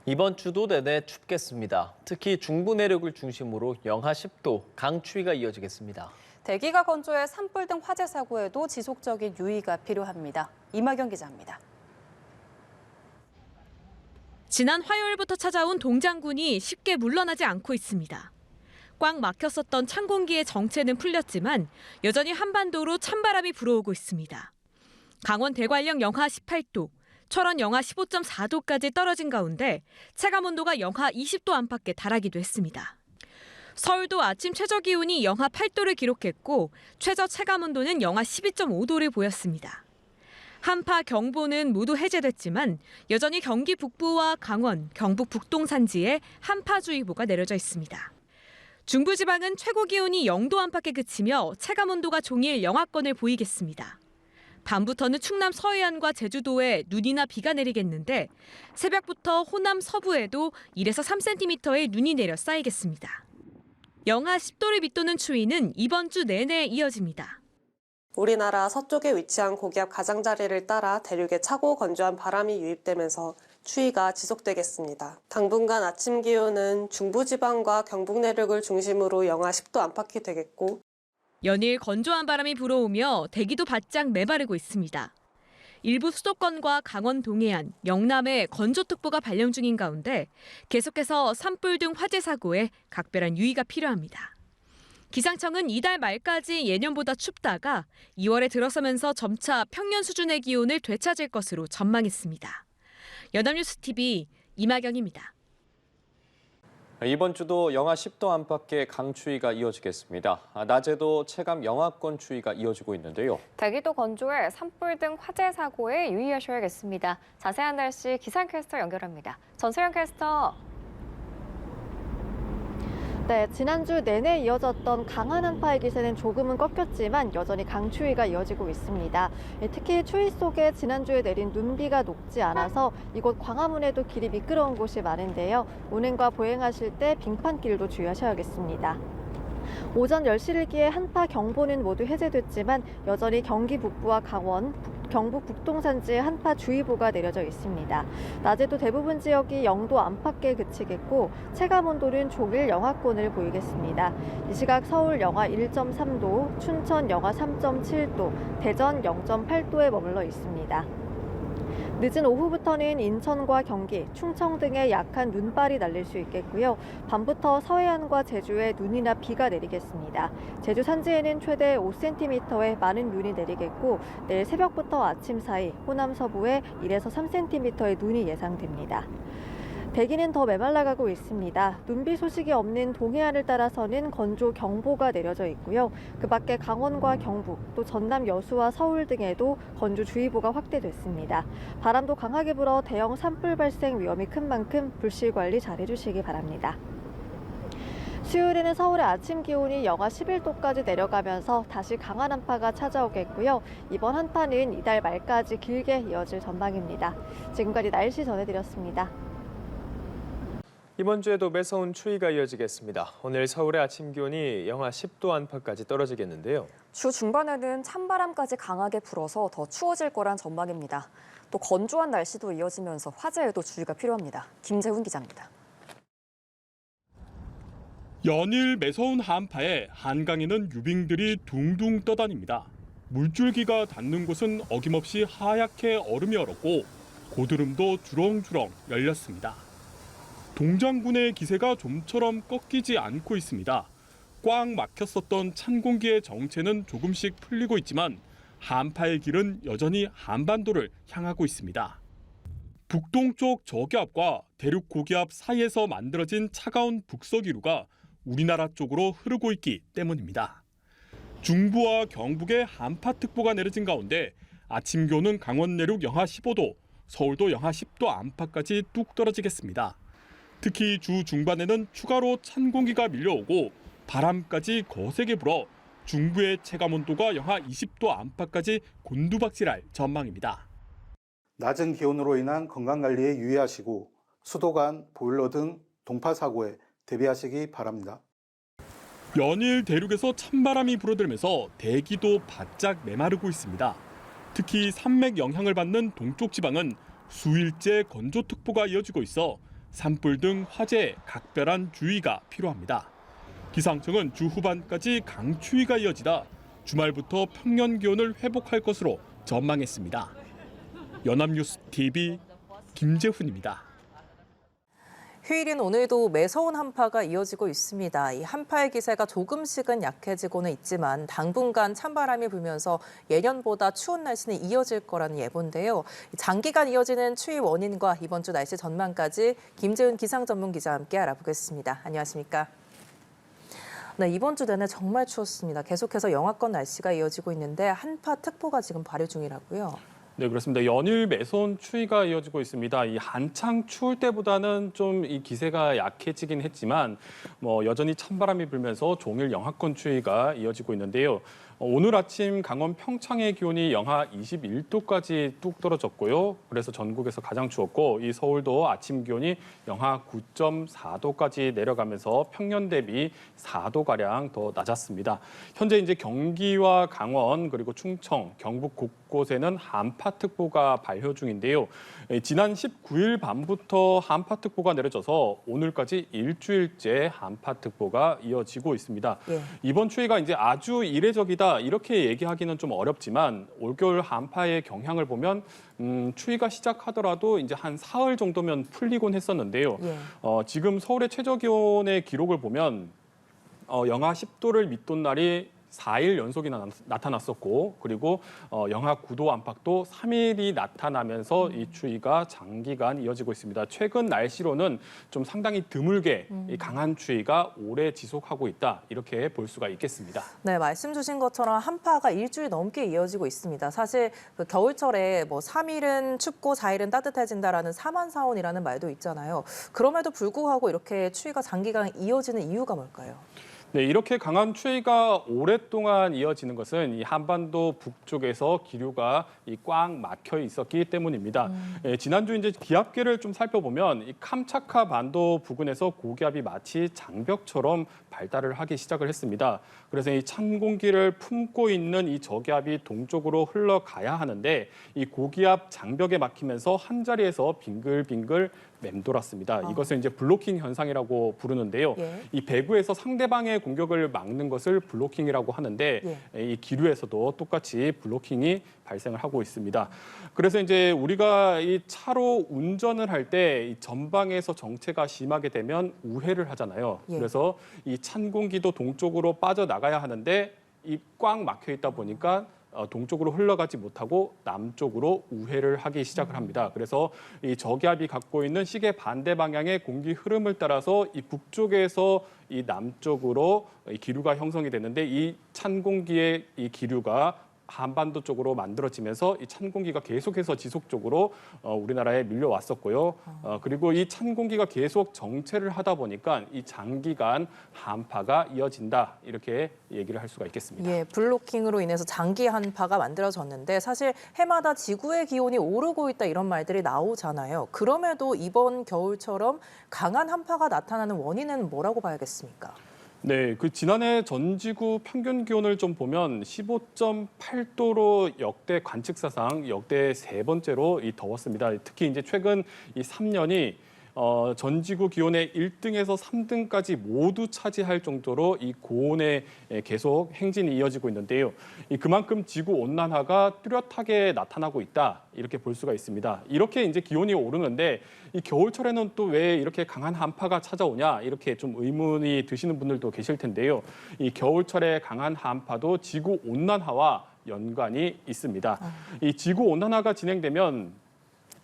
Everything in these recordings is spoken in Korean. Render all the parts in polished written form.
이번 주도 내내 춥겠습니다. 특히 중부 내륙을 중심으로 영하 10도, 강추위가 이어지겠습니다. 대기가 건조해 산불 등 화재 사고에도 지속적인 유의가 필요합니다. 이마경 기자입니다. 지난 화요일부터 찾아온 동장군이 쉽게 물러나지 않고 있습니다. 꽉 막혔었던 찬 공기의 정체는 풀렸지만 여전히 한반도로 찬바람이 불어오고 있습니다. 강원 대관령 영하 18도, 철원 영하 15.4도까지 떨어진 가운데 체감온도가 영하 20도 안팎에 달하기도 했습니다. 서울도 아침 최저기온이 영하 8도를 기록했고 최저 체감온도는 영하 12.5도를 보였습니다. 한파 경보는 모두 해제됐지만 여전히 경기 북부와 강원, 경북 북동 산지에 한파주의보가 내려져 있습니다. 중부지방은 최고 기온이 0도 안팎에 그치며 체감온도가 종일 영하권을 보이겠습니다. 밤부터는 충남 서해안과 제주도에 눈이나 비가 내리겠는데 새벽부터 호남 서부에도 1에서 3cm의 눈이 내려 쌓이겠습니다. 영하 10도를 밑도는 추위는 이번 주 내내 이어집니다. 우리나라 서쪽에 위치한 고기압 가장자리를 따라 대륙에 차고 건조한 바람이 유입되면서 추위가 지속되겠습니다. 당분간 아침 기온은 중부지방과 경북 내륙을 중심으로 영하 10도 안팎이 되겠고 연일 건조한 바람이 불어오며 대기도 바짝 메마르고 있습니다. 일부 수도권과 강원 동해안, 영남에 건조특보가 발령 중인 가운데 계속해서 산불 등 화재 사고에 각별한 유의가 필요합니다. 기상청은 이달 말까지 예년보다 춥다가 2월에 들어서면서 점차 평년 수준의 기온을 되찾을 것으로 전망했습니다. 연합뉴스TV 이마경입니다. 이번 주도 영하 10도 안팎의 강추위가 이어지겠습니다. 낮에도 체감 영하권 추위가 이어지고 있는데요. 대기도 건조해 산불 등 화재 사고에 유의하셔야겠습니다. 자세한 날씨 기상캐스터 연결합니다. 전소영 캐스터. 네, 지난주 내내 이어졌던 강한 한파의 기세는 조금은 꺾였지만 여전히 강추위가 이어지고 있습니다. 특히 추위 속에 지난주에 내린 눈비가 녹지 않아서 이곳 광화문에도 길이 미끄러운 곳이 많은데요. 운행과 보행하실 때 빙판길도 주의하셔야겠습니다. 오전 10시를 한파 경보는 모두 해제됐지만 여전히 경기 북부와 강원, 경북 북동 산지에 한파주의보가 내려져 있습니다. 낮에도 대부분 지역이 0도 안팎에 그치겠고 체감온도는 종일 영하권을 보이겠습니다. 이 시각 서울 영하 1.3도, 춘천 영하 3.7도, 대전 0.8도에 머물러 있습니다. 늦은 오후부터는 인천과 경기, 충청 등에 약한 눈발이 날릴 수 있겠고요. 밤부터 서해안과 제주에 눈이나 비가 내리겠습니다. 제주 산지에는 최대 5cm의 많은 눈이 내리겠고 내일 새벽부터 아침 사이 호남 서부에 1에서 3cm의 눈이 예상됩니다. 대기는 더 메말라가고 있습니다. 눈비 소식이 없는 동해안을 따라서는 건조 경보가 내려져 있고요. 그 밖에 강원과 경북, 또 전남 여수와 서울 등에도 건조주의보가 확대됐습니다. 바람도 강하게 불어 대형 산불 발생 위험이 큰 만큼 불씨 관리 잘 해주시기 바랍니다. 수요일에는 서울의 아침 기온이 영하 11도까지 내려가면서 다시 강한 한파가 찾아오겠고요. 이번 한파는 이달 말까지 길게 이어질 전망입니다. 지금까지 날씨 전해드렸습니다. 이번 주에도 매서운 추위가 이어지겠습니다. 오늘 서울의 아침 기온이 영하 10도 안팎까지 떨어지겠는데요. 주 중반에는 찬바람까지 강하게 불어서 더 추워질 거란 전망입니다. 또 건조한 날씨도 이어지면서 화재에도 주의가 필요합니다. 김재훈 기자입니다. 연일 매서운 한파에 한강에는 유빙들이 둥둥 떠다닙니다. 물줄기가 닿는 곳은 어김없이 하얗게 얼음이 얼었고 고드름도 주렁주렁 열렸습니다. 동장군의 기세가 좀처럼 꺾이지 않고 있습니다. 꽉 막혔었던 찬 공기의 정체는 조금씩 풀리고 있지만 한파의 길은 여전히 한반도를 향하고 있습니다. 북동쪽 저기압과 대륙 고기압 사이에서 만들어진 차가운 북서기류가 우리나라 쪽으로 흐르고 있기 때문입니다. 중부와 경북에 한파특보가 내려진 가운데 아침 기온은 강원 내륙 영하 15도, 서울도 영하 10도 안팎까지 뚝 떨어지겠습니다. 특히 주 중반에는 추가로 찬 공기가 밀려오고 바람까지 거세게 불어 중부의 체감온도가 영하 20도 안팎까지 곤두박질할 전망입니다. 낮은 기온으로 인한 건강관리에 유의하시고 수도관, 보일러 등 동파 사고에 대비하시기 바랍니다. 연일 대륙에서 찬바람이 불어들면서 대기도 바짝 메마르고 있습니다. 특히 산맥 영향을 받는 동쪽 지방은 수일째 건조특보가 이어지고 있어 산불 등 화재에 각별한 주의가 필요합니다. 기상청은 주 후반까지 강추위가 이어지다 주말부터 평년 기온을 회복할 것으로 전망했습니다. 연합뉴스 TV 김재훈입니다. 휴일인 오늘도 매서운 한파가 이어지고 있습니다. 이 한파의 기세가 조금씩은 약해지고는 있지만 당분간 찬바람이 불면서 예년보다 추운 날씨는 이어질 거라는 예보인데요. 장기간 이어지는 추위 원인과 이번 주 날씨 전망까지 김재훈 기상전문기자와 함께 알아보겠습니다. 안녕하십니까? 네, 이번 주 내내 정말 추웠습니다. 계속해서 영하권 날씨가 이어지고 있는데 한파특보가 지금 발효 중이라고요. 네, 그렇습니다. 연일 매서운 추위가 이어지고 있습니다. 이 한창 추울 때보다는 좀 이 기세가 약해지긴 했지만 여전히 찬바람이 불면서 종일 영하권 추위가 이어지고 있는데요. 오늘 아침 강원 평창의 기온이 영하 21도까지 뚝 떨어졌고요. 그래서 전국에서 가장 추웠고 이 서울도 아침 기온이 영하 9.4도까지 내려가면서 평년 대비 4도가량 더 낮았습니다. 현재 이제 경기와 강원 그리고 충청, 경북 곳곳에는 한파특보가 발효 중인데요. 지난 19일 밤부터 한파특보가 내려져서 오늘까지 일주일째 한파특보가 이어지고 있습니다. 예. 이번 추위가 이제 아주 이례적이다 이렇게 얘기하기는 좀 어렵지만 올겨울 한파의 경향을 보면 추위가 시작하더라도 이제 한 사흘 정도면 풀리곤 했었는데요. 예. 지금 서울의 최저 기온의 기록을 보면 영하 10도를 밑돈 날이 4일 연속이나 나타났었고 그리고 영하 9도 안팎도 3일이 나타나면서 이 추위가 장기간 이어지고 있습니다. 최근 날씨로는 좀 상당히 드물게 이 강한 추위가 오래 지속하고 있다 이렇게 볼 수가 있겠습니다. 네, 말씀 주신 것처럼 한파가 일주일 넘게 이어지고 있습니다. 사실 그 겨울철에 3일은 춥고 4일은 따뜻해진다라는 사만사온이라는 말도 있잖아요. 그럼에도 불구하고 이렇게 추위가 장기간 이어지는 이유가 뭘까요? 네, 이렇게 강한 추위가 오랫동안 이어지는 것은 이 한반도 북쪽에서 기류가 꽉 막혀 있었기 때문입니다. 지난주 이제 기압계를 좀 살펴보면 이 캄차카 반도 부근에서 고기압이 마치 장벽처럼 발달을 하기 시작을 했습니다. 그래서 이 찬 공기를 품고 있는 이 저기압이 동쪽으로 흘러가야 하는데 이 고기압 장벽에 막히면서 한 자리에서 빙글빙글 맴돌았습니다. 이것을 이제 블로킹 현상이라고 부르는데요. 예. 이 배구에서 상대방의 공격을 막는 것을 블로킹이라고 하는데 이 기류에서도 똑같이 블로킹이 발생을 하고 있습니다. 그래서 이제 우리가 이 차로 운전을 할 때 전방에서 정체가 심하게 되면 우회를 하잖아요. 예. 그래서 이 찬 공기도 동쪽으로 빠져나가야 하는데 이 꽉 막혀 있다 보니까 동쪽으로 흘러가지 못하고 남쪽으로 우회를 하기 시작을 합니다. 그래서 이 저기압이 갖고 있는 시계 반대 방향의 공기 흐름을 따라서 이 북쪽에서 이 남쪽으로 이 기류가 형성이 되는데 이 찬 공기의 이 기류가 한반도 쪽으로 만들어지면서 이 찬 공기가 계속해서 지속적으로 우리나라에 밀려왔었고요. 그리고 이 찬 공기가 계속 정체를 하다 보니까 이 장기간 한파가 이어진다 이렇게 얘기를 할 수가 있겠습니다. 예, 블로킹으로 인해서 장기 한파가 만들어졌는데 사실 해마다 지구의 기온이 오르고 있다 이런 말들이 나오잖아요. 그럼에도 이번 겨울처럼 강한 한파가 나타나는 원인은 뭐라고 봐야겠습니까? 네, 그 지난해 전지구 평균 기온을 좀 보면 15.8도로 역대 관측사상 역대 세 번째로 더웠습니다. 특히 이제 최근 이 3년이 전지구 기온의 1등에서 3등까지 모두 차지할 정도로 이 고온에 계속 행진이 이어지고 있는데요. 그만큼 지구 온난화가 뚜렷하게 나타나고 있다 이렇게 볼 수가 있습니다. 이렇게 이제 기온이 오르는데 이 겨울철에는 또 왜 이렇게 강한 한파가 찾아오냐 이렇게 좀 의문이 드시는 분들도 계실 텐데요. 이 겨울철에 강한 한파도 지구 온난화와 연관이 있습니다. 이 지구 온난화가 진행되면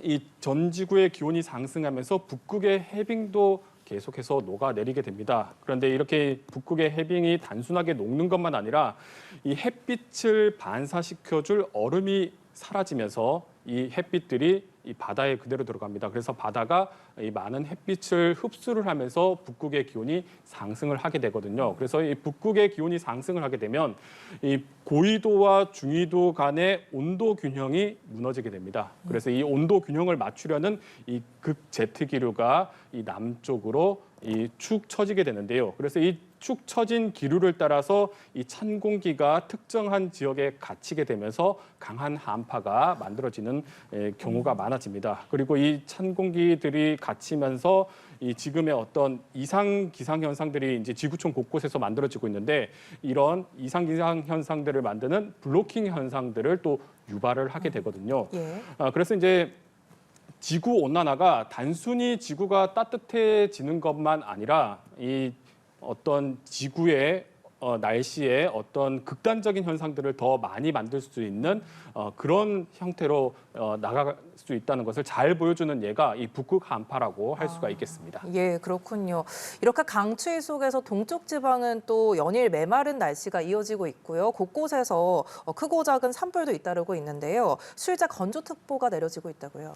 이 전 지구의 기온이 상승하면서 북극의 해빙도 계속해서 녹아내리게 됩니다. 그런데 이렇게 북극의 해빙이 단순하게 녹는 것만 아니라 이 햇빛을 반사시켜줄 얼음이 사라지면서 이 햇빛들이 이 바다에 그대로 들어갑니다. 그래서 바다가 이 많은 햇빛을 흡수를 하면서 북극의 기온이 상승을 하게 되거든요. 그래서 이 북극의 기온이 상승을 하게 되면 이 고위도와 중위도 간의 온도 균형이 무너지게 됩니다. 그래서 이 온도 균형을 맞추려는 이 극제트 기류가 이 남쪽으로 축 처지게 되는데요. 그래서 이 축 처진 기류를 따라서 이 찬 공기가 특정한 지역에 갇히게 되면서 강한 한파가 만들어지는 경우가 많아집니다. 그리고 이 찬 공기들이 갇히면서 이 지금의 어떤 이상 기상 현상들이 이제 지구촌 곳곳에서 만들어지고 있는데 이런 이상 기상 현상들을 만드는 블로킹 현상들을 또 유발을 하게 되거든요. 그래서 이제 지구 온난화가 단순히 지구가 따뜻해지는 것만 아니라 이 어떤 지구의 날씨에 어떤 극단적인 현상들을 더 많이 만들 수 있는 그런 형태로 나갈 수 있다는 것을 잘 보여주는 예가 이 북극 한파라고 할 수가 있겠습니다. 예, 그렇군요. 이렇게 강추위 속에서 동쪽 지방은 또 연일 메마른 날씨가 이어지고 있고요. 곳곳에서 크고 작은 산불도 잇따르고 있는데요. 수일자 건조특보가 내려지고 있다고요.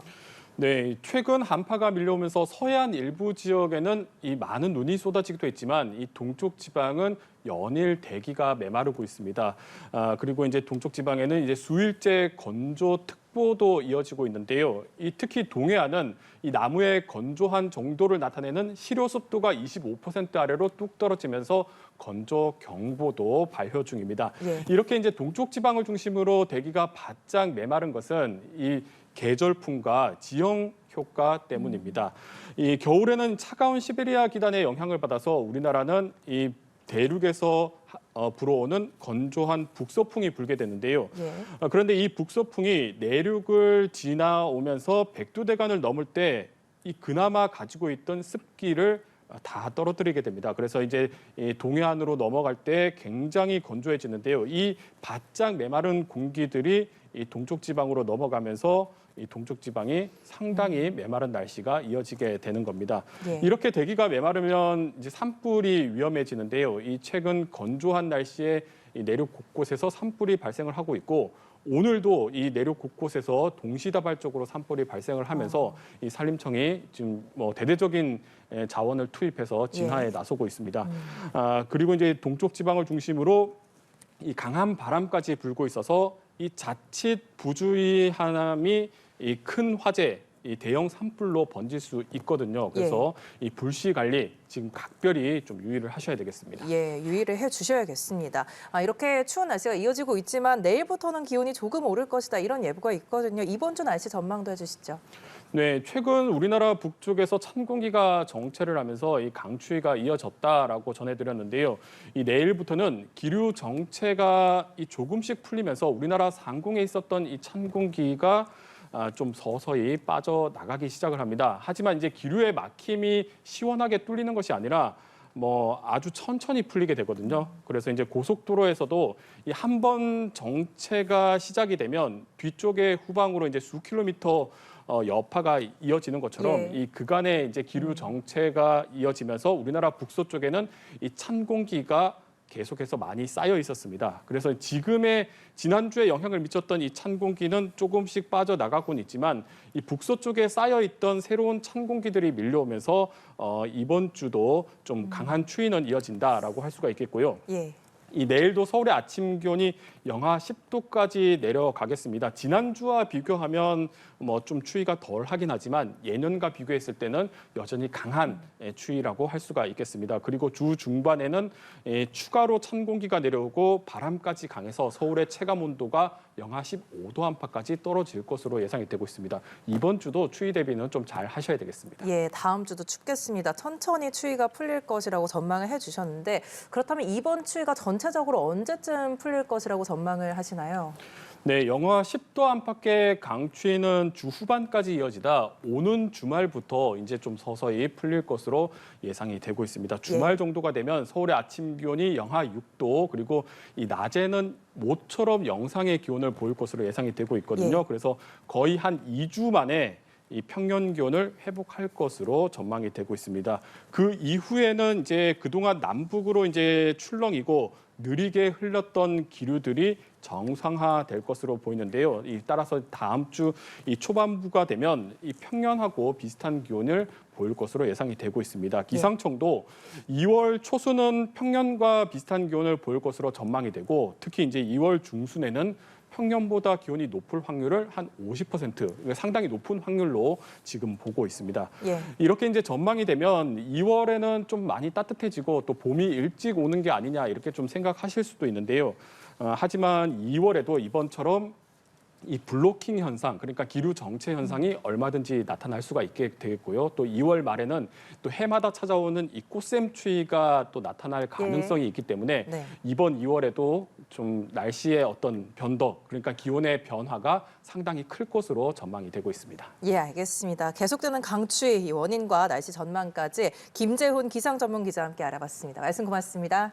네, 최근 한파가 밀려오면서 서해안 일부 지역에는 이 많은 눈이 쏟아지기도 했지만 이 동쪽 지방은 연일 대기가 메마르고 있습니다. 그리고 이제 동쪽 지방에는 이제 수일째 건조특보도 이어지고 있는데요. 이 특히 동해안은 이 나무의 건조한 정도를 나타내는 실효 습도가 25% 아래로 뚝 떨어지면서 건조 경보도 발효 중입니다. 이렇게 이제 동쪽 지방을 중심으로 대기가 바짝 메마른 것은 이 계절풍과 지형 효과 때문입니다. 이 겨울에는 차가운 시베리아 기단의 영향을 받아서 우리나라는 이 대륙에서 불어오는 건조한 북서풍이 불게 되는데요. 그런데 이 북서풍이 내륙을 지나오면서 백두대간을 넘을 때 이 그나마 가지고 있던 습기를 다 떨어뜨리게 됩니다. 그래서 이제 동해안으로 넘어갈 때 굉장히 건조해지는데요. 이 바짝 메마른 공기들이 이 동쪽 지방으로 넘어가면서 이 동쪽 지방이 상당히 메마른 날씨가 이어지게 되는 겁니다. 이렇게 대기가 메마르면 이제 산불이 위험해지는데요. 이 최근 건조한 날씨에 이 내륙 곳곳에서 산불이 발생을 하고 있고 오늘도 이 내륙 곳곳에서 동시다발적으로 산불이 발생을 하면서 이 산림청이 지금 뭐 대대적인 자원을 투입해서 진화에 나서고 있습니다. 그리고 이제 동쪽 지방을 중심으로 이 강한 바람까지 불고 있어서 이 자칫 부주의함이 이 큰 화재, 이 대형 산불로 번질 수 있거든요. 그래서 이 불씨 관리 지금 각별히 좀 유의를 하셔야 되겠습니다. 예, 유의를 해주셔야겠습니다. 이렇게 추운 날씨가 이어지고 있지만 내일부터는 기온이 조금 오를 것이다 이런 예보가 있거든요. 이번 주 날씨 전망도 해주시죠. 네, 최근 우리나라 북쪽에서 찬 공기가 정체를 하면서 이 강추위가 이어졌다라고 전해드렸는데요. 이 내일부터는 기류 정체가 이 조금씩 풀리면서 우리나라 상공에 있었던 이 찬 공기가 좀 서서히 빠져나가기 시작을 합니다. 하지만 이제 기류의 막힘이 시원하게 뚫리는 것이 아니라 뭐 아주 천천히 풀리게 되거든요. 그래서 이제 고속도로에서도 이 한 번 정체가 시작이 되면 뒤쪽에 후방으로 이제 수 킬로미터 여파가 이어지는 것처럼 이 그간의 이제 기류 정체가 이어지면서 우리나라 북서쪽에는 이 찬 공기가 계속해서 많이 쌓여 있었습니다. 그래서 지난주에 영향을 미쳤던 이 찬 공기는 조금씩 빠져나가곤 있지만 이 북서쪽에 쌓여 있던 새로운 찬 공기들이 밀려오면서 이번 주도 좀 강한 추위는 이어진다라고 할 수가 있겠고요. 이 내일도 서울의 아침 기온이 영하 10도까지 내려가겠습니다. 지난주와 비교하면 뭐 좀 추위가 덜 하긴 하지만 예년과 비교했을 때는 여전히 강한 추위라고 할 수가 있겠습니다. 그리고 주 중반에는 추가로 찬 공기가 내려오고 바람까지 강해서 서울의 체감 온도가 영하 15도 안팎까지 떨어질 것으로 예상이 되고 있습니다. 이번 주도 추위 대비는 좀 잘 하셔야 되겠습니다. 예, 다음 주도 춥겠습니다. 천천히 추위가 풀릴 것이라고 전망을 해주셨는데 그렇다면 이번 추위가 전체적으로 언제쯤 풀릴 것이라고 전망을 하시나요? 네, 영하 10도 안팎의 강추위는 주 후반까지 이어지다 오는 주말부터 이제 좀 서서히 풀릴 것으로 예상이 되고 있습니다. 주말 정도가 되면 서울의 아침 기온이 영하 6도 그리고 이 낮에는 모처럼 영상의 기온을 보일 것으로 예상이 되고 있거든요. 그래서 거의 한 2주 만에 이 평년 기온을 회복할 것으로 전망이 되고 있습니다. 그 이후에는 이제 그동안 남북으로 이제 출렁이고 느리게 흘렀던 기류들이 정상화될 것으로 보이는데요. 따라서 다음 주 이 초반부가 되면 이 평년하고 비슷한 기온을 보일 것으로 예상이 되고 있습니다. 기상청도 2월 초순은 평년과 비슷한 기온을 보일 것으로 전망이 되고 특히 이제 2월 중순에는 평년보다 기온이 높을 확률을 한 50%, 그러니까 상당히 높은 확률로 지금 보고 있습니다. 예. 이렇게 이제 전망이 되면 2월에는 좀 많이 따뜻해지고 또 봄이 일찍 오는 게 아니냐 이렇게 좀 생각하실 수도 있는데요. 하지만 2월에도 이번처럼 이 블로킹 현상, 그러니까 기류 정체 현상이 얼마든지 나타날 수가 있게 되겠고요. 또 2월 말에는 또 해마다 찾아오는 이 꽃샘 추위가 또 나타날 가능성이 있기 때문에 네. 이번 2월에도 좀 날씨의 어떤 변덕, 그러니까 기온의 변화가 상당히 클 것으로 전망이 되고 있습니다. 예, 알겠습니다. 계속되는 강추위 원인과 날씨 전망까지 김재훈 기상전문기자와 함께 알아봤습니다. 말씀 고맙습니다.